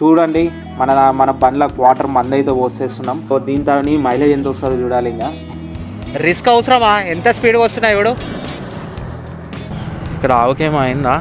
చూడండి మన బండ్లకు వాటర్ మంద అయితే పోసేస్తున్నాం. దీంతో మైలేజ్ ఎంత వస్తుందో చూడాలి. ఇంకా రిస్క్ అవసరమా? ఎంత స్పీడ్గా వస్తున్నాయి ఇప్పుడు. ఇక్కడ ఆవుకేమైందా?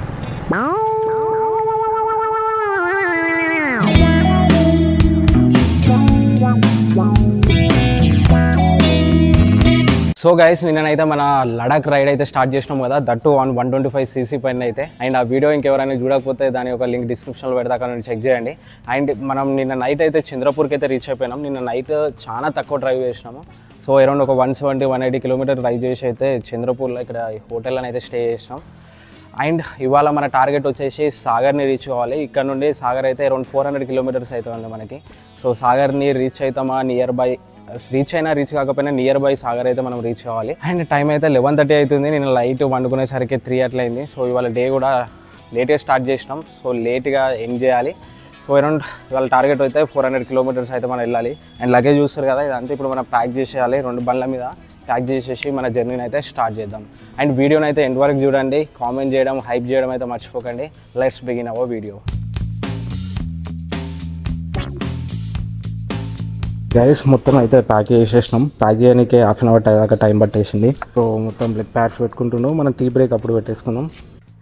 సో గైస్, నిన్ననైతే మన లడాక్ రైడ్ అయితే స్టార్ట్ చేసినాం కదా, దట్టు 125cc పైన అయితే. అండ్ ఆ వీడియో ఇంకెవరైనా చూడకపోతే దాని ఒక లింక్ డిస్క్రిప్షన్లో పెడతా, అక్కడ చెక్ చేయండి. అండ్ మనం నిన్న నైట్ అయితే చంద్రపూర్కి అయితే రీచ్ అయిపోయినాం. నిన్న నైట్ చాలా తక్కువ డ్రైవ్ చేసినాము. సో అరౌండ్ ఒక 170-180 కిలోమీటర్ డ్రైవ్ చేసి అయితే చంద్రపూర్లో ఇక్కడ హోటల్లో అయితే స్టే చేసినాం. అండ్ ఇవాళ మన టార్గెట్ వచ్చేసి సాగర్ని రీచ్ కావాలి. ఇక్కడ నుండి సాగర్ అయితే అరౌండ్ 400 కిలోమీటర్స్ అవుతుంది మనకి. సో సాగర్ని రీచ్ అవుతామా, నియర్ బై రీచ్ అయినా రీచ్ కాకపోయినా నియర్ బై సాగర్ అయితే మనం రీచ్ కావాలి. అండ్ టైం అయితే 11:30 అవుతుంది. నేను లైట్ వండుకునేసరికి 3 అట్లయింది. సో ఇవాళ డే కూడా లేట్గా స్టార్ట్ చేసినాం. సో లేట్గా ఎండ్ చేయాలి. సో అరౌండ్ ఇవాళ టార్గెట్ అయితే 400 కిలోమీటర్స్ అయితే మనం వెళ్ళాలి. అండ్ లగేజ్ చూస్తారు కదా, ఇదంతా ఇప్పుడు మనం ప్యాక్ చేసేయాలి. 2 బండ్ల మీద ప్యాక్ చేసేసి మన జర్నీని అయితే స్టార్ట్ చేద్దాం. అండ్ వీడియోని అయితే ఎండ్ వరకు చూడండి, కామెంట్ చేయడం, హైప్ చేయడం అయితే మర్చిపోకండి. Let's begin our video. Guys, మొత్తం అయితే ప్యాక్ చేసేసినాం. ప్యాక్ చేయడానికి హాఫ్ అన్ అవర్ దాకా టైం పట్టేసింది. సో మొత్తం బ్లడ్ ప్యాడ్స్ పెట్టుకుంటున్నాం. మనం టీ బ్రేక్ అప్పుడు పెట్టేసుకున్నాం.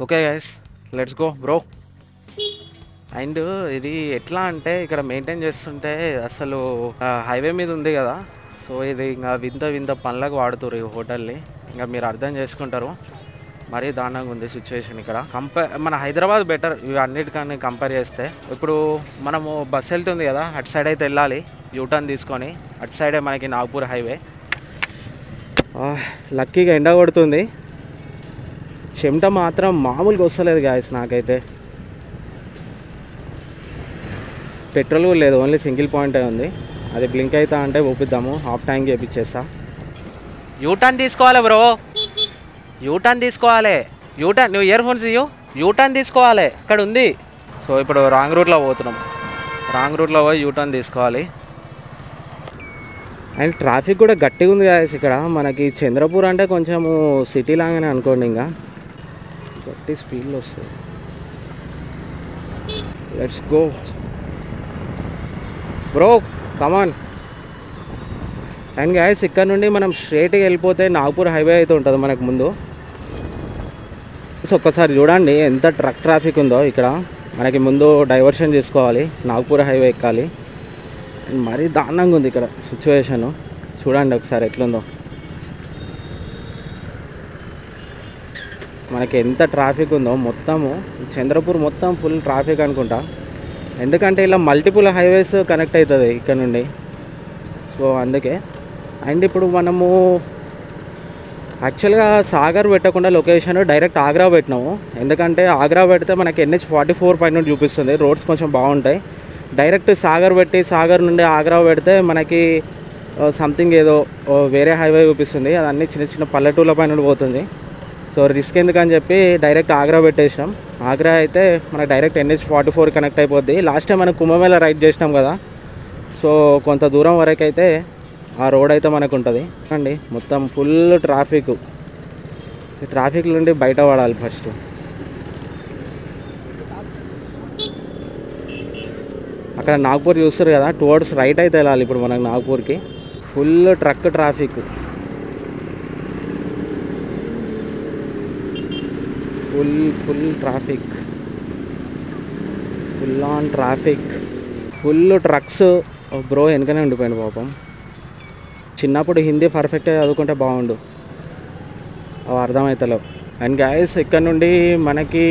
Okay guys, let's go bro. And ఇది ఎట్లా అంటే ఇక్కడ మెయింటైన్ చేస్తుంటే అసలు హైవే మీద ఉంది కదా, సో ఇది ఇంకా వింత పనులకు వాడుతారు ఈ హోటల్ని. ఇంకా మీరు అర్థం చేసుకుంటారు. మరీ దారుణంగా ఉంది సిచ్యువేషన్ ఇక్కడ. మన హైదరాబాద్ బెటర్ ఇవి అన్నిటికన్నా కంపేర్ చేస్తే. ఇప్పుడు మనము బస్సు వెళ్తుంది కదా, అటు సైడ్ అయితే వెళ్ళాలి యూటర్న్ తీసుకొని. అటు సైడే మనకి నాగ్పూర్ హైవే. లక్కీగా ఎండ కొడుతుంది. చెమట మాత్రం మామూలుగా వస్తలేదు గాయస్ నాకైతే. పెట్రోల్ కూడా లేదు, ఓన్లీ సింగిల్ పాయింటే ఉంది. అది బ్లింక్ అవుతా అంటే ఒప్పిద్దాము, హాఫ్ ట్యాంక్ చేపించేస్తా. యూటర్న్ తీసుకోవాలి బ్రో, యూటర్న్ తీసుకోవాలి. యూటర్న్, నువ్వు ఇయర్ ఫోన్స్ ఇవ్వు. యూటర్న్ తీసుకోవాలి, ఇక్కడ ఉంది. సో ఇప్పుడు రాంగ్ రూట్లో పోతున్నాం. రాంగ్ రూట్లో పోయి యూటర్న్ తీసుకోవాలి. అండ్ ట్రాఫిక్ కూడా గట్టిగా ఉంది కదా ఇక్కడ. మనకి చంద్రపూర్ అంటే కొంచెము సిటీ లాగానే అనుకోండి, ఇంకా గట్టి స్పీడ్లో వస్తుంది. Let's go bro, come on. And guys, ఇక్కడ నుండి మనం స్ట్రైట్గా వెళ్ళిపోతే నాగ్పూర్ హైవే అయితే ఉంటుంది మనకు ముందు. సో ఒక్కసారి చూడండి ఎంత ట్రక్ ట్రాఫిక్ ఉందో ఇక్కడ. మనకి ముందు డైవర్షన్ చేసుకోవాలి, నాగ్పూర్ హైవే ఎక్కాలి. మరీ దారుణంగా ఉంది ఇక్కడ సిచ్యువేషన్. చూడండి ఒకసారి ఎట్లుందో. మనకి ఎంత ట్రాఫిక్ ఉందో. మొత్తము చంద్రపూర్ మొత్తం ఫుల్ ట్రాఫిక్ అనుకుంటా. ఎందుకంటే ఇలా మల్టిపుల్ హైవేస్ కనెక్ట్ అవుతుంది ఇక్కడ నుండి. సో అందుకే. అండ్ ఇప్పుడు మనము యాక్చువల్గా సాగర్ పెట్టకుండా లొకేషన్ డైరెక్ట్ ఆగ్రా పెట్టినాము. ఎందుకంటే ఆగ్రా పెడితే మనకి NH-44 పైన చూపిస్తుంది, రోడ్స్ కొంచెం బాగుంటాయి. డైరెక్ట్ సాగర్ పెట్టి సాగర్ నుండి ఆగ్రా పెడితే మనకి సంథింగ్ ఏదో వేరే హైవే చూపిస్తుంది. అది అన్నీ చిన్న పల్లెటూళ్ళ పైన పోతుంది. సో రిస్క్ ఎందుకని చెప్పి డైరెక్ట్ ఆగ్రా పెట్టేసినాం. ఆగ్రా అయితే మనకు డైరెక్ట్ NH-44 కనెక్ట్ అయిపోద్ది. లాస్ట్ టైం మనం కుంభమేళ రైడ్ చేసినాం కదా, సో కొంత దూరం వరకు అయితే ఆ రోడ్ అయితే మనకు ఉంటుంది అండి. మొత్తం ఫుల్ ట్రాఫిక్. ఈ ట్రాఫిక్ నుండి బయట పడాలి ఫస్ట్. అక్కడ నాగ్పూర్ చూస్తారు కదా, టువర్డ్స్ రైట్ అయితే వెళ్ళాలి ఇప్పుడు మనకు నాగ్పూర్కి. Full truck traffic, full traffic, full on traffic, full trucks. Bro వెనకనే ఉండిపోయింది పాపం. చిన్నప్పుడు హిందీ పర్ఫెక్ట్గా చదువుకుంటే బాగుండు, అవి అర్థమవుతలేవు. అండ్ గాయస్, ఇక్కడ నుండి మనకి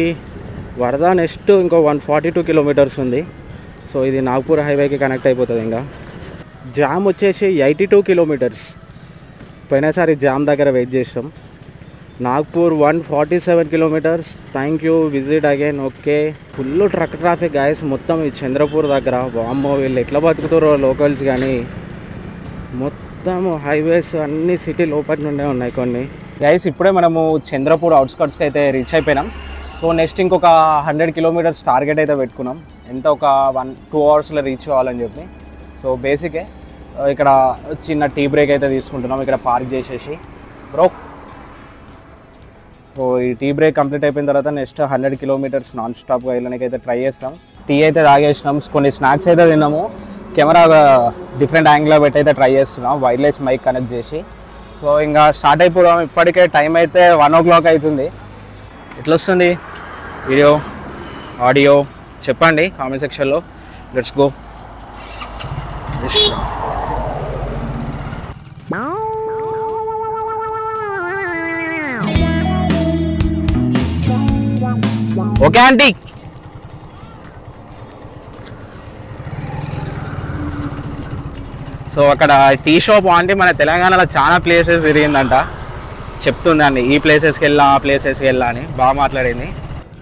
వర్ధా నెక్స్ట్ ఇంకో 142 కిలోమీటర్స్ ఉంది. సో ఇది నాగ్పూర్ హైవేకి కనెక్ట్ అయిపోతుంది. ఇంకా జామ్ వచ్చేసి 82 కిలోమీటర్స్. పోయినసారి జామ్ దగ్గర వెయిట్ చేసాం. Nagpur 147 kilometres. Thank you, visit again. Okay, full truck traffic guys మొత్తం ఈ చంద్రపూర్ దగ్గర. వామ్మో, వీళ్ళు ఎట్లా బతుకుతారో లోకల్స్. కానీ మొత్తం హైవేస్ అన్ని సిటీ లోపల నుండే ఉన్నాయి కొన్ని. గైస్, ఇప్పుడే మనము చంద్రపూర్ అవుట్స్కట్స్కి అయితే రీచ్ అయిపోయినాం. సో నెక్స్ట్ ఇంకొక 100 కిలోమీటర్స్ టార్గెట్ అయితే పెట్టుకున్నాం. ఎంత ఒక 1-2 అవర్స్లో రీచ్ కావాలని చెప్పి. సో బేసికే ఇక్కడ చిన్న టీ బ్రేక్ అయితే తీసుకుంటున్నాం ఇక్కడ పార్క్ చేసేసి. బ్రో, సో ఈ టీ బ్రేక్ కంప్లీట్ అయిపోయిన తర్వాత నెక్స్ట్ 100 కిలోమీటర్స్ నాన్ స్టాప్గా వెళ్ళడానికి అయితే ట్రై చేస్తాం. టీ అయితే తాగేసినాం, కొన్ని స్నాక్స్ అయితే తిన్నాము. కెమెరా డిఫరెంట్ యాంగిల్లో పెట్టి అయితే ట్రై చేస్తున్నాం, వైర్లెస్ మైక్ కనెక్ట్ చేసి. సో ఇంకా స్టార్ట్ అయిపోదాం. ఇప్పటికే టైం అయితే 1 o'clock అవుతుంది. ఎట్లా వస్తుంది వీడియో, ఆడియో చెప్పండి కామెంట్ సెక్షన్లో. Let's go. Okay aunty. So అక్కడ టీ షాప్ అంటే మన తెలంగాణలో చాలా ప్లేసెస్ తిరిగిందంట, చెప్తుందండి ఈ ప్లేసెస్కి వెళ్ళా ఆ ప్లేసెస్కి వెళ్ళా అని. బాగా మాట్లాడింది.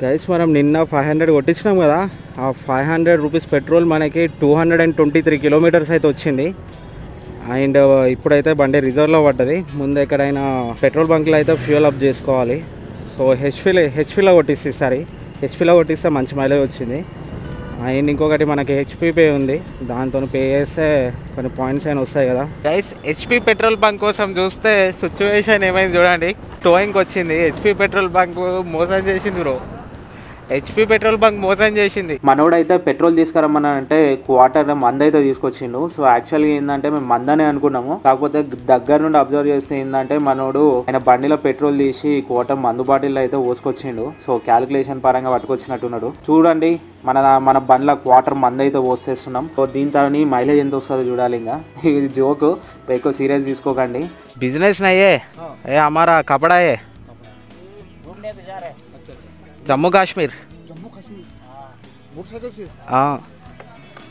గైస్ మనం నిన్న 500 కొట్టించినాం కదా, ఆ 500 రూపీస్ పెట్రోల్ మనకి 223 kilometers అయితే వచ్చింది. అండ్ ఇప్పుడైతే బండి రిజర్వ్లో పడ్డది. ముందు ఎక్కడైనా పెట్రోల్ బంక్లో అయితే ఫ్యూయల్ అప్ చేసుకోవాలి. సో హెచ్పీలో కొట్టిస్తే ఈసారి హెచ్పీలో కొట్టిస్తే మంచి మైలేజ్ వచ్చింది. అండ్ ఇంకొకటి మనకి హెచ్పీ పే ఉంది, దాంతో పే చేస్తే కొన్ని పాయింట్స్ అయినా వస్తాయి కదా. గైస్ హెచ్పీ పెట్రోల్ బంక్ కోసం చూస్తే సిచ్యువేషన్ ఏమైంది చూడండి. టోయింగ్కి వచ్చింది. హెచ్పీ పెట్రోల్ బంక్ మోసం చేసింది బ్రో. హెచ్పీ పెట్రోల్ బంక్ మోసం చేసింది. మనోడైతే పెట్రోల్ తీసుకురమ్మని అంటే క్వార్టర్ మంద అయితే తీసుకొచ్చిండు. సో యాక్చువల్గా ఏంటంటే మేము మందనే అనుకున్నాము, కాకపోతే దగ్గర నుండి అబ్జర్వ్ చేస్తే ఏంటంటే మనోడు ఆయన బండిలో పెట్రోల్ తీసి క్వార్టర్ మందు బాటిల్ అయితే పోసుకొచ్చిండు. సో క్యాలిక్యులేషన్ పరంగా పట్టుకొచ్చినట్టున్నాడు. చూడండి మన బండ్ల క్వార్టర్ మంద అయితే పోసేస్తున్నాం. సో దీంతో మైలేజ్ ఎంత వస్తుందో చూడాలి. ఇంకా ఇది జోక్, ఎక్కువ సీరియస్ తీసుకోకండి. बिजनेस नहीं है ये हमारा कपड़ा है. जम्मू कश्मीर. मोटरसाइकिल से? हाँ.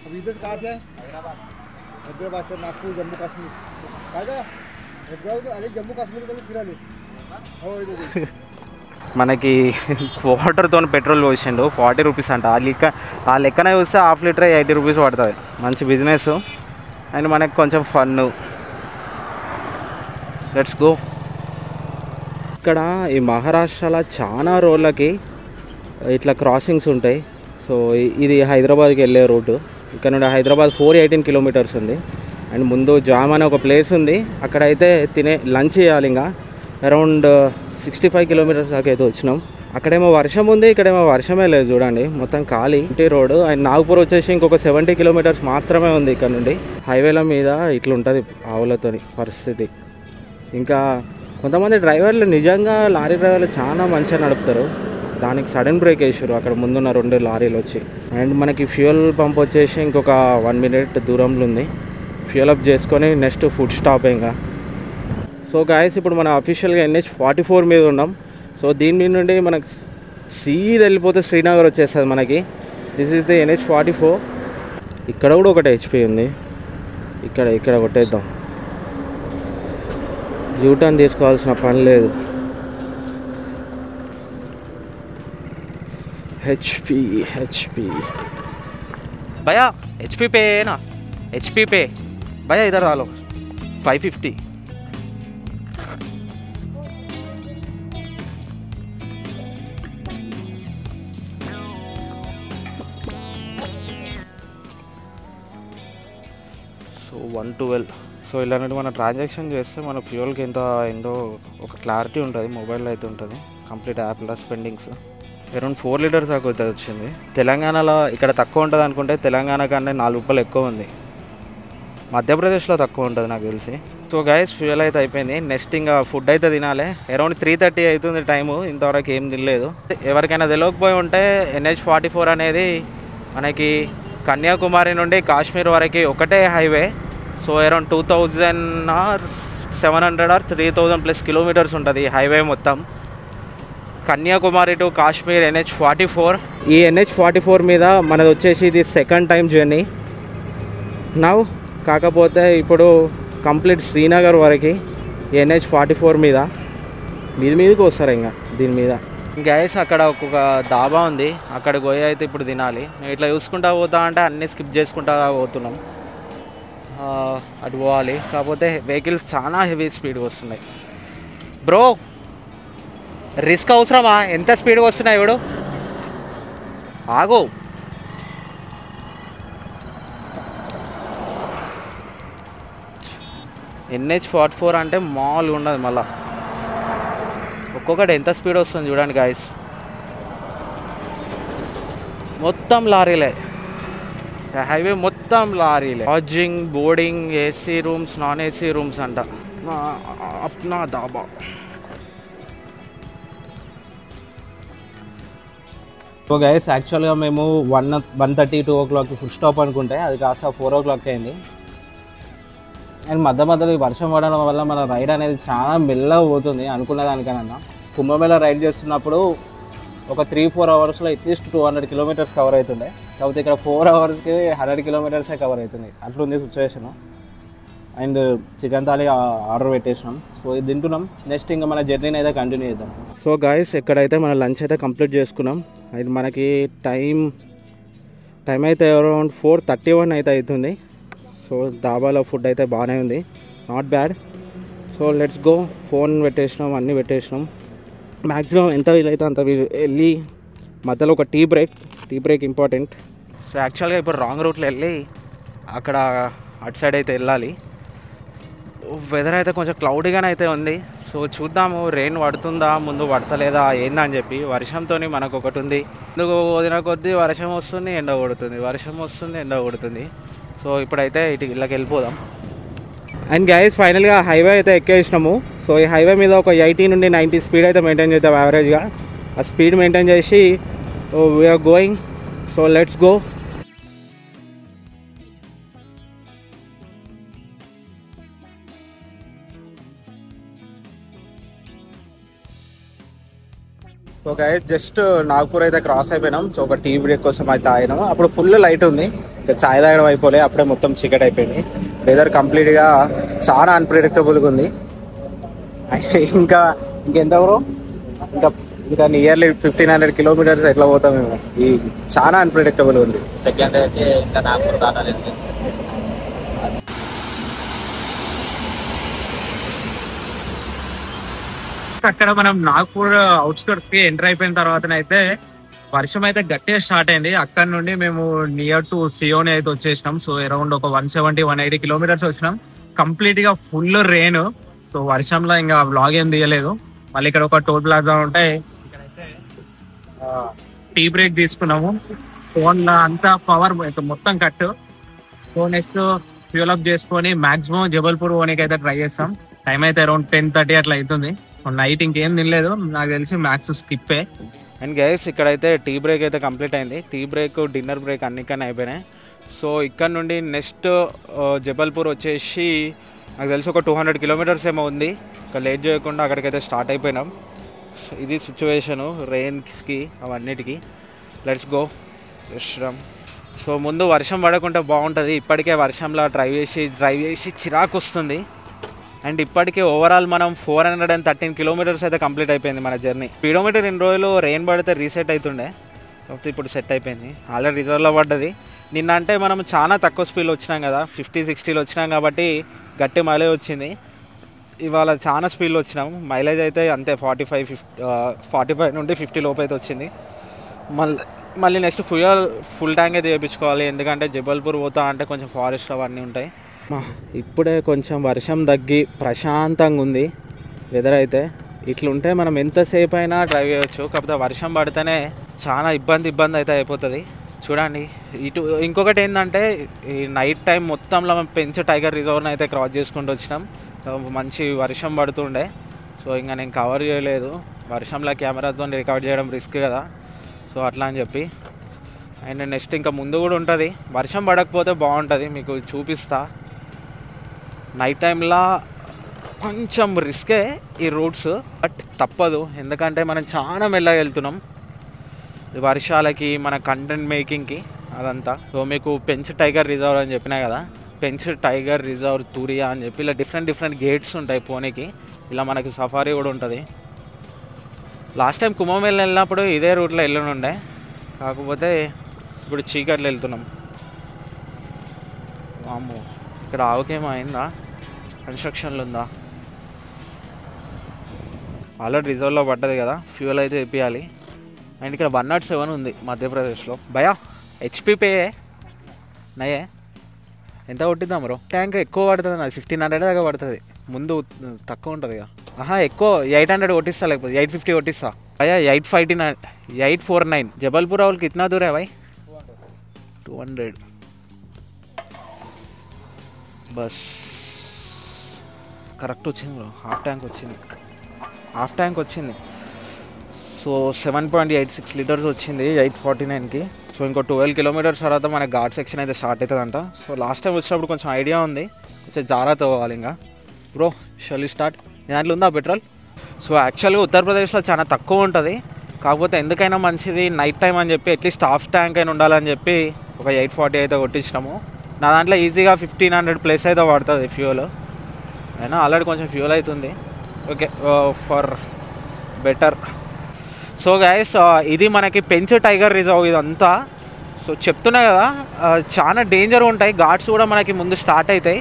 अब इधर कहाँ से? हैदराबाद से नागपुर जम्मू कश्मीर. कायदा? अरे जम्मू कश्मीर को फिरा ले. हो इधर. మనకి క్వార్టర్తో పెట్రోల్ పోసిండు 40 రూపీస్ అంట. ఆ లెక్కన చూస్తే ½ లీటర్ 80 రూపీస్ పడుతుంది. మంచి బిజినెస్ అండ్ మనకి కొంచెం ఫన్. Let's go. ఇక్కడ ఈ మహారాష్ట్రలో చాలా రోడ్లకి ఇట్లా క్రాసింగ్స్ ఉంటాయి. సో ఇది హైదరాబాద్కి వెళ్ళే రూటు. ఇక్కడ నుండి హైదరాబాద్ 418 kilometers ఉంది. అండ్ ముందు జామ్ అనే ఒక ప్లేస్ ఉంది, అక్కడైతే లంచ్ చేయాలి. ఇంకా అరౌండ్ 65 kilometers దాకా అయితే వచ్చినాం. అక్కడేమో వర్షం ఉంది, ఇక్కడేమో వర్షమే లేదు చూడండి, మొత్తం ఖాళీ రోడ్డు. అండ్ నాగపూర్ వచ్చేసి ఇంకొక 70 kilometers మాత్రమే ఉంది ఇక్కడ నుండి. హైవేల మీద ఇట్లుంటుంది ఆవులతో పరిస్థితి. ఇంకా కొంతమంది డ్రైవర్లు నిజంగా లారీ డ్రైవర్లు చాలా మంచిగా నడుపుతారు. దానికి సడన్ బ్రేక్ వేసారు అక్కడ ముందున్న 2 లారీలు వచ్చి. అండ్ మనకి ఫ్యూయల్ పంప్ వచ్చేసి ఇంకొక 1 minute దూరంలో ఉంది. ఫ్యూయల్ అప్ చేసుకొని నెక్స్ట్ ఫుడ్ స్టాప్ ఇంకా. సో గాయస్ ఇప్పుడు మనం అఫీషియల్గా NH44 మీద ఉన్నాం. సో దీని మీద నుండి మనకు సీదా వెళ్ళిపోతే శ్రీనగర్ వచ్చేస్తుంది మనకి. This is the NH44. ఇక్కడ కూడా ఒకటి హెచ్పీ ఉంది, ఇక్కడ కొట్టేద్దాం. యూటర్న్ తీసుకోవాల్సిన పని లేదు. హెచ్పీ భయ్యా, హెచ్పీ పే నా హెచ్పీ పే భయ్యా ఇधर डालो 550. సో 112. సో ఇలాంటి మన ట్రాన్సాక్షన్ చేస్తే మన ఫ్యూయల్కి ఎంత అయిందో ఒక క్లారిటీ ఉంటుంది, మొబైల్లో అయితే ఉంటుంది. కంప్లీట్ యాప్లో స్పెండింగ్స్ అరౌండ్ 4 liters దాకా అయితే వచ్చింది. తెలంగాణలో ఇక్కడ తక్కువ ఉంటుంది అనుకుంటే తెలంగాణ కన్నా 4 రూపాయలు ఎక్కువ ఉంది. మధ్యప్రదేశ్లో తక్కువ ఉంటుంది నాకు తెలిసి. సో గైస్ ఫ్యూయల్ అయితే అయిపోయింది. నెక్స్ట్ ఇంకా ఫుడ్ అయితే తినాలి. అరౌండ్ 3:30 అవుతుంది టైము, ఇంతవరకు ఏం తినలేదు. ఎవరికైనా తెలియకపోయి ఉంటే NH44 అనేది మనకి కన్యాకుమారి నుండి కాశ్మీర్ వరకు ఒకటే highway. So around 2700 or 3000+ kilometers ఉంటుంది ఈ హైవే మొత్తం. Kanyakumari to Kashmir NH44. ఈ NH44 మీద మనది వచ్చేసి ఇది సెకండ్ టైం జర్నీ నౌ. కాకపోతే ఇప్పుడు కంప్లీట్ శ్రీనగర్ వరకు NH44 మీదకి వస్తారు ఇంకా దీని మీద. గ్యాస్ అక్కడ ఒక్కొక్క దాబా ఉంది, అక్కడికి పోయి అయితే ఇప్పుడు తినాలి. మేము ఇట్లా చూసుకుంటా పోతా అంటే అన్నీ స్కిప్ చేసుకుంటా పోతున్నాం. అటు పోవాలి, కాకపోతే వెహికల్స్ చాలా హెవీ స్పీడ్గా వస్తున్నాయి. బ్రో రిస్క్ అవసరమా? ఎంత స్పీడ్గా వస్తున్నాయి ఇప్పుడు. ఆగు. NH44 అంటే మామూలుగా ఉండదు. మళ్ళీ ఒక్కొక్కటి ఎంత స్పీడ్ వస్తుంది చూడండి గాయస్. మొత్తం లారీలే, హైవే మొత్తం లారీలే. Lodging, boarding, AC rooms, non AC rooms అంట. అప్నా దాబా. సో గైస్ యాక్చువల్గా మేము 1:30, 2 o'clock ఫుల్ స్టాప్ అనుకుంటే అది కాస్త 4 o'clock అయింది. అండ్ మధ్యలో ఈ వర్షం పడడం వల్ల మన రైడ్ అనేది చాలా మెల్లగా పోతుంది అనుకున్న దానికన్నా. కుంభమేళ రైడ్ చేస్తున్నప్పుడు ఒక 3-4 అవర్స్లో అట్లీస్ట్ 200 kilometers కవర్ అవుతుండే. కాకపోతే ఇక్కడ 4 hours-కి 100 kilometers కవర్ అవుతుంది. అట్లుంది situation. And chicken thali order పెట్టేసినాం. సో ఇది తింటున్నాం. నెక్స్ట్ ఇంకా మన జర్నీని అయితే కంటిన్యూ చేద్దాం. సో గాయస్ ఇక్కడైతే మన లంచ్ అయితే కంప్లీట్ చేసుకున్నాం. అది మనకి టైం అయితే అరౌండ్ 4:31 అయితే అవుతుంది. సో దాబాలో ఫుడ్ అయితే బాగానే ఉంది, not bad. So let's go. Phone పెట్టేసినాం, అన్నీ పెట్టేసినాం. మ్యాక్సిమం ఎంత వీలైతే అంత వెళ్ళి మధ్యలో ఒక టీ బ్రేక్ ఇంపార్టెంట్. సో యాక్చువల్గా ఇప్పుడు రాంగ్ రూట్లో వెళ్ళి అక్కడ అటు సైడ్ అయితే వెళ్ళాలి. వెదర్ అయితే కొంచెం క్లౌడీగానే అయితే ఉంది. సో చూద్దాము రెయిన్ పడుతుందా, ముందు పడతలేదా ఏందని చెప్పి. వర్షంతో మనకు ఒకటి ఉంది, ఎందుకు వదిన కొద్దీ వర్షం వస్తుంది, ఎండ కొడుతుంది, వర్షం వస్తుంది, ఎండ కొడుతుంది. సో ఇప్పుడైతే ఇళ్ళకి వెళ్ళిపోదాం. అండ్ గైస్ ఫైనల్గా హైవే అయితే ఎక్కేసినాము. సో ఈ హైవే మీద ఒక 80 నుండి 90 స్పీడ్ అయితే మెయింటైన్ చేద్దాం యావరేజ్గా. ఆ స్పీడ్ మెయింటైన్ చేసి we're going. So let's go. So guys just Nagpur అయితే క్రాస్ అయిపోయినాం. సో ఒక టీ బ్రేక్ కోసం అయితే ఆగినాము. అప్పుడు ఫుల్ లైట్ ఉంది, ఇంకా చాయ్ తాగడం అయిపోలే, అప్పుడే మొత్తం చీకటి అయిపోయింది. వెదర్ కంప్లీట్గా చాలా అన్ప్రెడిక్టబుల్గా ఉంది. ఇంకెంత బ్రో, ఇంకా నియర్లీ 1500 kilometers ఎట్లా పోతాం మేము. ఈ చాలా అన్ప్రెడిక్టబుల్ ఉంది. సెకండ్ అయితే ఇంకా నాగ్పూర్ దాటాలి. అక్కడ మనం నాగ్పూర్ అవుట్స్కర్ట్స్ కి ఎంటర్ అయిపోయిన తర్వాతనైతే వర్షం అయితే గట్టిగా స్టార్ట్ అయింది. అక్కడ నుండి మేము నియర్ టు సియోని అయితే వచ్చేసినాం. సో అరౌండ్ ఒక 170-180 kilometers వచ్చినాం. కంప్లీట్ గా ఫుల్ రెయిన్. సో వర్షంలో ఇంకా వ్లాగ్ ఏం తీయలేదు. మళ్ళీ ఇక్కడ ఒక టోల్ ప్లాజా ఉంటాయి, ఇక్కడైతే టీ బ్రేక్ తీసుకున్నాము. ఫోన్ లో అంతా పవర్ మొత్తం cut. So next fuel up చేసుకొని మాక్సిమం జబల్పూర్ పోనీకి అయితే ట్రై చేస్తాం. టైం అయితే అరౌండ్ 10:30 అట్లా అవుతుంది. నైట్ ఇంకేం తినలేదు, నాకు తెలిసి మ్యాక్స్ స్కిప్పే. అండ్ గైస్ ఇక్కడైతే టీ బ్రేక్ అయితే కంప్లీట్ అయింది. టీ బ్రేక్, డిన్నర్ బ్రేక్ అన్నికన్నా అయిపోయినాయి. సో ఇక్కడ నుండి నెక్స్ట్ జబల్పూర్ వచ్చేసి నాకు తెలిసి ఒక 200 kilometers ఏమో ఉంది. ఇంకా లేట్ చేయకుండా అక్కడికైతే స్టార్ట్ అయిపోయినాం. ఇది సిచ్యువేషను రెయిన్స్కి అవన్నిటికీ. లెట్స్ గో శ్రమ్. సో ముందు వర్షం పడకుండా బాగుంటుంది. ఇప్పటికే వర్షంలో డ్రైవ్ చేసి చిరాకు వస్తుంది. అండ్ ఇప్పటికే ఓవరాల్ మనం 413 kilometers అయితే కంప్లీట్ అయిపోయింది మన జర్నీ. స్పీడోమీటర్ 2 రోజులు రెయిన్ పడితే రీసెట్ అవుతుండే, కాకపోతే ఇప్పుడు సెట్ అయిపోయింది. ఆల్రెడీ రిజర్వ్లో పడ్డది. నిన్న అంటే మనం చాలా తక్కువ స్పీడ్లో వచ్చినాం కదా, 50-60 వచ్చినాం కాబట్టి గట్టి మైలేజ్ వచ్చింది. ఇవాళ చాలా స్పీడ్లో వచ్చినాం. మైలేజ్ అయితే అంతే 45 నుండి 50 లోపు అయితే వచ్చింది. మళ్ళీ నెక్స్ట్ ఫుల్ ట్యాంక్ అయితే చేయించుకోవాలి, ఎందుకంటే జబల్పూర్ పోతా అంటే కొంచెం ఫారెస్ట్ అవన్నీ ఉంటాయి. ఇప్పుడే కొంచెం వర్షం తగ్గి ప్రశాంతంగా ఉంది వెదర్ అయితే. ఇట్లుంటే మనం ఎంతసేపు అయినా డ్రైవ్ చేయవచ్చు, కాకపోతే వర్షం పడితేనే చాలా ఇబ్బంది అయితే అయిపోతుంది. చూడండి ఇటు ఇంకొకటి ఏంటంటే ఈ నైట్ టైం మొత్తంలో మనం పెంచ్ టైగర్ రిజర్వ్ని అయితే క్రాస్ చేసుకుంటూ వచ్చినాం. మంచి వర్షం పడుతుండే. సో ఇంకా నేను కవర్ చేయలేదు, వర్షంలో కెమెరాతో రికార్డ్ చేయడం రిస్క్ కదా. సో అట్లా అని చెప్పి. అండ్ నెక్స్ట్ ఇంకా ముందు కూడా ఉంటుంది. వర్షం పడకపోతే బాగుంటుంది, మీకు చూపిస్తా. నైట్ టైంలో కొంచెం రిస్కే ఈ రూట్స్, బట్ తప్పదు, ఎందుకంటే మనం చాలా మెల్లగా వెళ్తున్నాం వర్షాలకి, మన కంటెంట్ మేకింగ్కి అదంతా. సో మీకు పెంచ్ టైగర్ రిజర్వ్ అని చెప్పినా కదా, పెంచ్ టైగర్ రిజర్వ్ తూరియా అని చెప్పి ఇలా డిఫరెంట్ గేట్స్ ఉంటాయి పోనీకి. ఇలా మనకి సఫారీ కూడా ఉంటుంది. లాస్ట్ టైం కుంభమేళ వెళ్ళినప్పుడు ఇదే రూట్లో వెళ్ళనుండే, కాకపోతే ఇప్పుడు చీకట్లో వెళ్తున్నాం. అమ్మో, ఇక్కడ ఆవుకేమో అయిందా, కన్స్ట్రక్షన్లు ఉందా? ఆల్రెడీ రిజర్వ్లో పడ్డది కదా, ఫ్యూయల్ అయితే ఇప్పించాలి. అండ్ ఇక్కడ 107 ఉంది మధ్యప్రదేశ్లో. భయా హెచ్పి పే నయే ఎంత కొట్టిద్దాం బ్రో? ట్యాంక్ ఎక్కువ పడుతుంది, నాకు 1500 దాకా పడుతుంది. ముందు తక్కువ ఉంటుంది కదా. ఎక్కువ 800 కొట్టిస్తా, లేకపోతే 850 కొట్టిస్తా. భయా 849 जबलपुर और कितना दूर है भाई? 200 బస్ కరెక్ట్ వచ్చింది బ్రో. హాఫ్ ట్యాంక్ వచ్చింది. సో 7.86 లీటర్స్ వచ్చింది 849కి. సో ఇంకో 12 కిలోమీటర్స్ తర్వాత మన ఘాట్ సెక్షన్ అయితే స్టార్ట్ అవుతుందంట. సో లాస్ట్ టైం వచ్చినప్పుడు కొంచెం ఐడియా ఉంది, కొంచెం జాగ్రత్త పోవాలి. ఇంకా బ్రో షల్ స్టార్ట్. నీ దాంట్లో ఉందా పెట్రోల్? సో యాక్చువల్గా ఉత్తరప్రదేశ్లో చాలా తక్కువ ఉంటుంది, కాకపోతే ఎందుకైనా మంచిది నైట్ టైం అని చెప్పి అట్లీస్ట్ హాఫ్ ట్యాంక్ అయినా ఉండాలని చెప్పి ఒక 840 అయితే కొట్టించినాము. నా దాంట్లో ఈజీగా 1500 ప్లస్ అయితే పడుతుంది ఫ్యూయల్. అయినా ఆల్రెడీ కొంచెం ఫ్యూయల్ అవుతుంది. Okay for better. So guys ఇది మనకి పెంచ్ టైగర్ రిజర్వ్ ఇదంతా. సో చెప్తున్నా కదా చాలా డేంజర్ ఉంటాయి. ఘాట్స్ కూడా మనకి ముందు స్టార్ట్ అవుతాయి.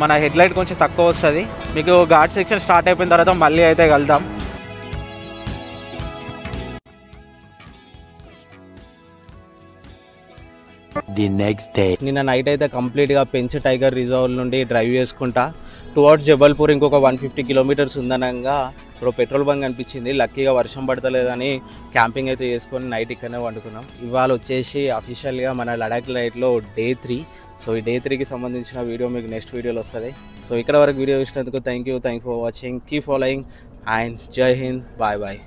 మన హెడ్లైట్ కొంచెం తక్కువ వస్తుంది. మీకు ఘాట్ సెక్షన్ స్టార్ట్ అయిపోయిన తర్వాత మళ్ళీ అయితే కలుద్దాం. The next day. నిన్న నైట్ అయితే కంప్లీట్గా పెంచ్ టైగర్ రిజర్వ్ నుండి డ్రైవ్ చేసుకుంటా టువర్డ్స్ జబల్పూర్ ఇంకొక 150 కిలోమీటర్స్ ఉందనగా ఇప్పుడు పెట్రోల్ బంక్ అనిపించింది. లక్కీగా వర్షం పడతలేదని క్యాంపింగ్ అయితే చేసుకొని నైట్ ఇక్కడనే వండుకున్నాం. ఇవాళ వచ్చేసి అఫీషియల్గా మన లడాక్ రైడ్లో డే 3. సో ఈ డే 3కి సంబంధించిన వీడియో మీకు నెక్స్ట్ వీడియోలో వస్తుంది. సో ఇక్కడ వరకు వీడియో ఇచ్చినందుకు thank you for watching. Keep following and జై హింద్. Bye bye.